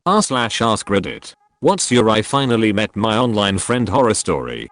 r/AskReddit. What's your I finally met my online friend horror story?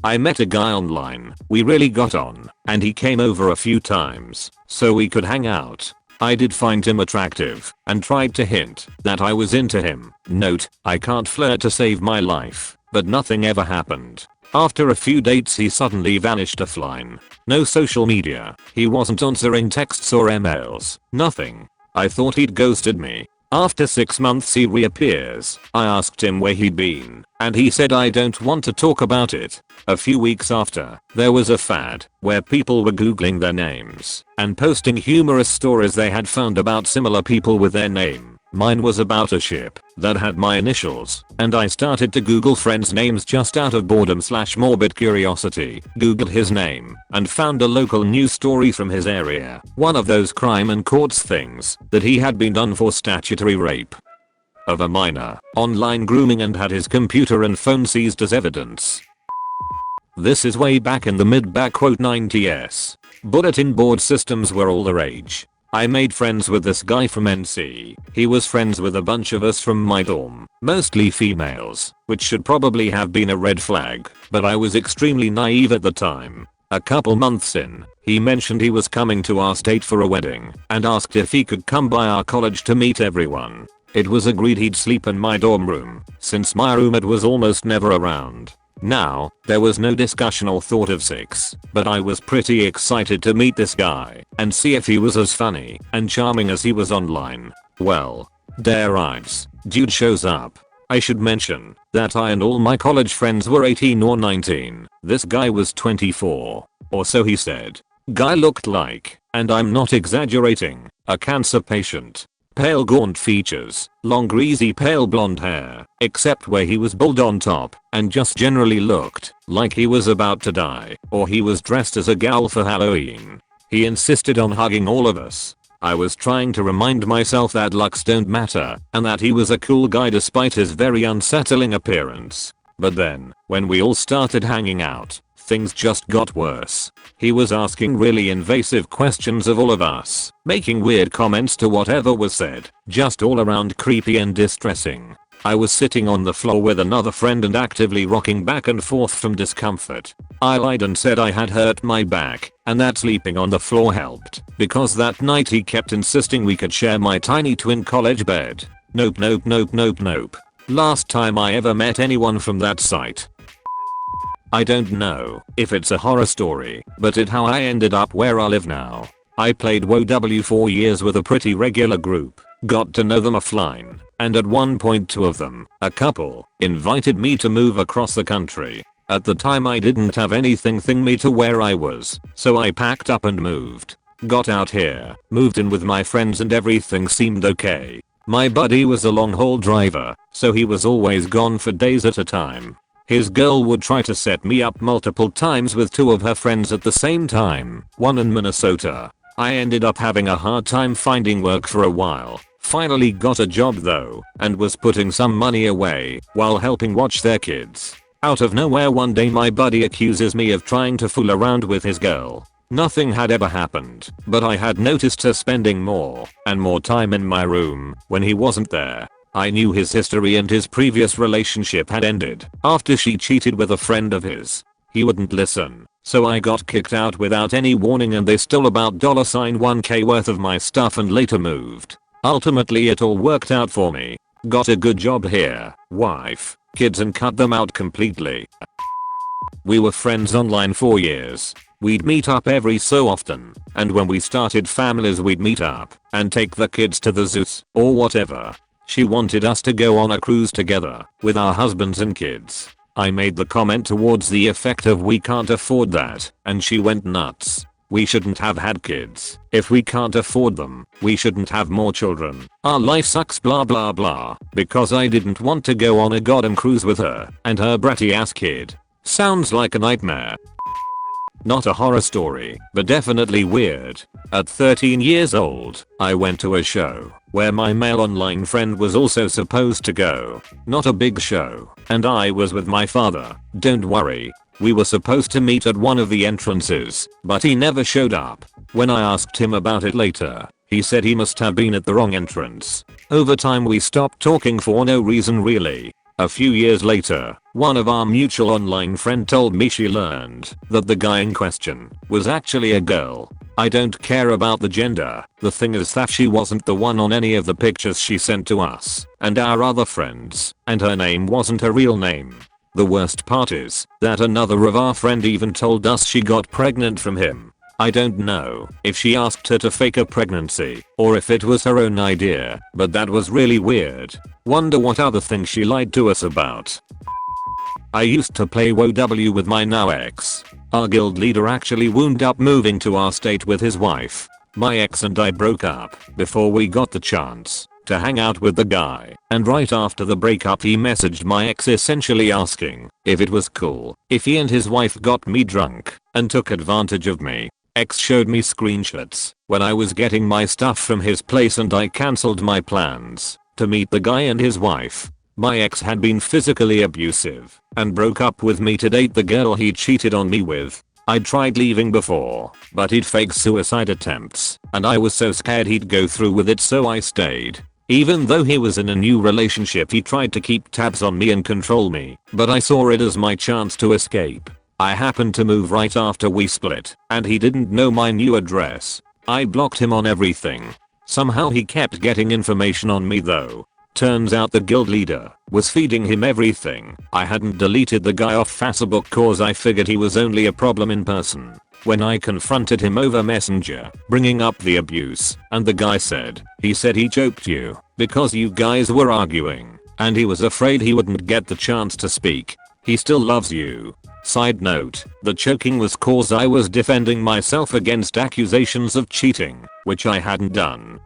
I met a guy online, we really got on, and he came over a few times, so we could hang out. I did find him attractive, and tried to hint that I was into him. Note, I can't flirt to save my life, but nothing ever happened. After a few dates he suddenly vanished offline. No social media, he wasn't answering texts or emails, nothing. I thought he'd ghosted me. After 6 months he reappears. I asked him where he'd been, and he said I don't want to talk about it. A few weeks after, there was a fad where people were googling their names and posting humorous stories they had found about similar people with their name. Mine was about a ship that had my initials, and I started to google friends' names just out of boredom/morbid curiosity. Googled his name and found a local news story from his area. One of those crime and courts things that he had been done for statutory rape of a minor, online grooming, and had his computer and phone seized as evidence. This is way back in the mid-90s. Bulletin board systems were all the rage. I made friends with this guy from NC. He was friends with a bunch of us from my dorm, mostly females, which should probably have been a red flag, but I was extremely naive at the time. A couple months in, he mentioned he was coming to our state for a wedding and asked if he could come by our college to meet everyone. It was agreed he'd sleep in my dorm room, since my roommate was almost never around. Now, there was no discussion or thought of sex, but I was pretty excited to meet this guy and see if he was as funny and charming as he was online. Well, day arrives, dude shows up. I should mention that I and all my college friends were 18 or 19. This guy was 24, or so he said. Guy looked like, and I'm not exaggerating, a cancer patient. Pale gaunt features, long greasy pale blonde hair, except where he was bald on top, and just generally looked like he was about to die, or he was dressed as a gal for Halloween. He insisted on hugging all of us. I was trying to remind myself that looks don't matter, and that he was a cool guy despite his very unsettling appearance. But then, when we all started hanging out, things just got worse. He was asking really invasive questions of all of us, making weird comments to whatever was said, just all around creepy and distressing. I was sitting on the floor with another friend and actively rocking back and forth from discomfort. I lied and said I had hurt my back, and that sleeping on the floor helped, because that night he kept insisting we could share my tiny twin college bed. Nope. Last time I ever met anyone from that site. I don't know if it's a horror story, but it's how I ended up where I live now. I played WoW 4 years with a pretty regular group, got to know them offline, and at one point two of them, a couple, invited me to move across the country. At the time I didn't have anything thing me to where I was, so I packed up and moved. Got out here, moved in with my friends, and everything seemed okay. My buddy was a long haul driver, so he was always gone for days at a time. His girl would try to set me up multiple times with two of her friends at the same time, one in Minnesota. I ended up having a hard time finding work for a while. Finally got a job though, and was putting some money away while helping watch their kids. Out of nowhere one day my buddy accuses me of trying to fool around with his girl. Nothing had ever happened, but I had noticed her spending more and more time in my room when he wasn't there. I knew his history, and his previous relationship had ended after she cheated with a friend of his. He wouldn't listen, so I got kicked out without any warning, and they stole about $1k worth of my stuff and later moved. Ultimately it all worked out for me. Got a good job here, wife, kids, and cut them out completely. We were friends online for years. We'd meet up every so often, and when we started families we'd meet up and take the kids to the zoos or whatever. She wanted us to go on a cruise together with our husbands and kids. I made the comment towards the effect of we can't afford that, and she went nuts. We shouldn't have had kids. If we can't afford them, we shouldn't have more children. Our life sucks blah blah blah, because I didn't want to go on a goddamn cruise with her and her bratty ass kid. Sounds like a nightmare. Not a horror story, but definitely weird. At 13 years old, I went to a show where my male online friend was also supposed to go. Not a big show, and I was with my father. Don't worry, we were supposed to meet at one of the entrances, but he never showed up. When I asked him about it later, he said he must have been at the wrong entrance. Over time we stopped talking for no reason really. A few years later, one of our mutual online friend told me she learned that the guy in question was actually a girl. I don't care about the gender, the thing is that she wasn't the one on any of the pictures she sent to us and our other friends, and her name wasn't her real name. The worst part is that another of our friend even told us she got pregnant from him. I don't know if she asked her to fake a pregnancy or if it was her own idea, but that was really weird. Wonder what other things she lied to us about. I used to play WoW with my now ex. Our guild leader actually wound up moving to our state with his wife. My ex and I broke up before we got the chance to hang out with the guy, and right after the breakup he messaged my ex essentially asking if it was cool if he and his wife got me drunk and took advantage of me. Ex showed me screenshots when I was getting my stuff from his place and I cancelled my plans to meet the guy and his wife. My ex had been physically abusive and broke up with me to date the girl he cheated on me with. I tried leaving before, but he'd fake suicide attempts and I was so scared he'd go through with it, so I stayed. Even though he was in a new relationship he tried to keep tabs on me and control me, but I saw it as my chance to escape. I happened to move right after we split, and he didn't know my new address. I blocked him on everything. Somehow he kept getting information on me though. Turns out the guild leader was feeding him everything. I hadn't deleted the guy off Facebook cause I figured he was only a problem in person. When I confronted him over Messenger, bringing up the abuse, and the guy said he choked you because you guys were arguing, and he was afraid he wouldn't get the chance to speak. He still loves you. Side note, the choking was cause I was defending myself against accusations of cheating, which I hadn't done.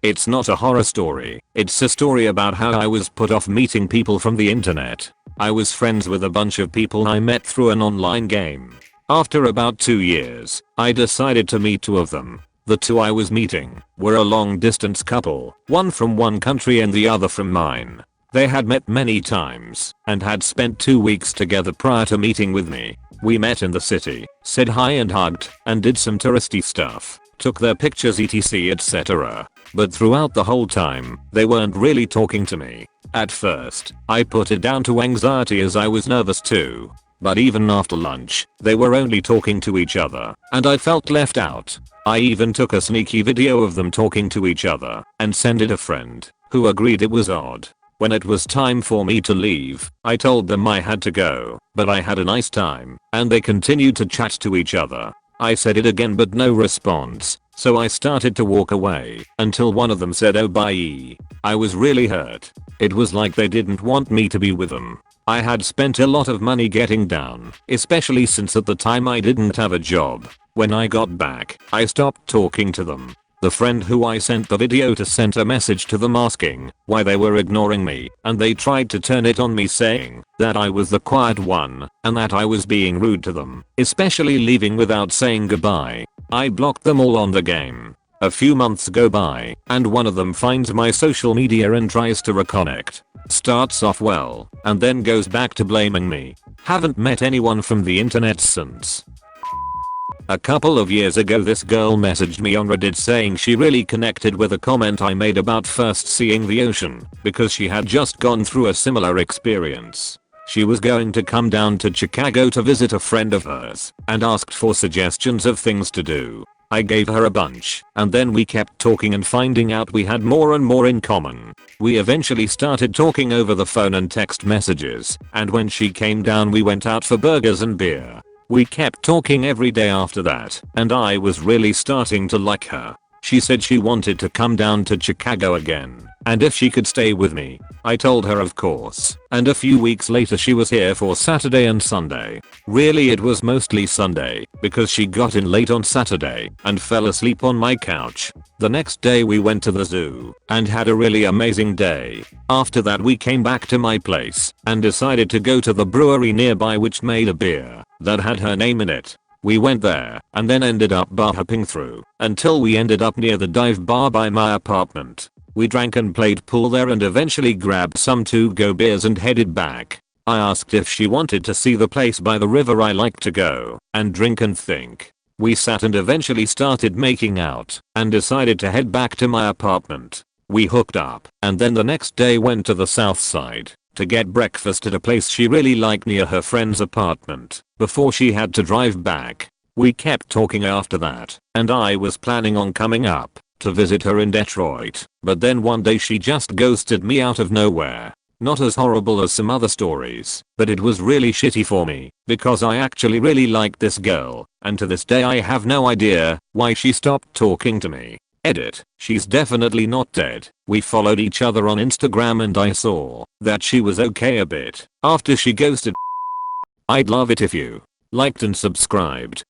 It's not a horror story, it's a story about how I was put off meeting people from the internet. I was friends with a bunch of people I met through an online game. After about 2 years, I decided to meet two of them. The two I was meeting were a long distance couple, one from one country and the other from mine. They had met many times and had spent 2 weeks together prior to meeting with me. We met in the city, said hi and hugged, and did some touristy stuff, took their pictures etc etc. But throughout the whole time, they weren't really talking to me. At first, I put it down to anxiety as I was nervous too. But even after lunch, they were only talking to each other, and I felt left out. I even took a sneaky video of them talking to each other and sent it a friend, who agreed it was odd. When it was time for me to leave, I told them I had to go, but I had a nice time, and they continued to chat to each other. I said it again but no response, so I started to walk away until one of them said oh bye. I was really hurt. It was like they didn't want me to be with them. I had spent a lot of money getting down, especially since at the time I didn't have a job. When I got back, I stopped talking to them. The friend who I sent the video to sent a message to them asking why they were ignoring me, and they tried to turn it on me saying that I was the quiet one and that I was being rude to them, especially leaving without saying goodbye. I blocked them all on the game. A few months go by and one of them finds my social media and tries to reconnect. Starts off well and then goes back to blaming me. Haven't met anyone from the internet since. A couple of years ago this girl messaged me on Reddit saying she really connected with a comment I made about first seeing the ocean because she had just gone through a similar experience. She was going to come down to Chicago to visit a friend of hers and asked for suggestions of things to do. I gave her a bunch, and then we kept talking and finding out we had more and more in common. We eventually started talking over the phone and text messages, and when she came down we went out for burgers and beer. We kept talking every day after that, and I was really starting to like her. She said she wanted to come down to Chicago again, and if she could stay with me. I told her of course, and a few weeks later she was here for Saturday and Sunday. Really it was mostly Sunday, because she got in late on Saturday and fell asleep on my couch. The next day we went to the zoo and had a really amazing day. After that we came back to my place and decided to go to the brewery nearby which made a beer that had her name in it. We went there and then ended up bar hopping through until we ended up near the dive bar by my apartment. We drank and played pool there and eventually grabbed some to-go beers and headed back. I asked if she wanted to see the place by the river I like to go and drink and think. We sat and eventually started making out and decided to head back to my apartment. We hooked up and then the next day went to the south side to get breakfast at a place she really liked near her friend's apartment before she had to drive back. We kept talking after that and I was planning on coming up to visit her in Detroit, but then one day she just ghosted me out of nowhere. Not as horrible as some other stories, but it was really shitty for me because I actually really liked this girl and to this day I have no idea why she stopped talking to me. Edit. She's definitely not dead. We followed each other on Instagram and I saw that she was okay a bit after she ghosted. I'd love it if you liked and subscribed.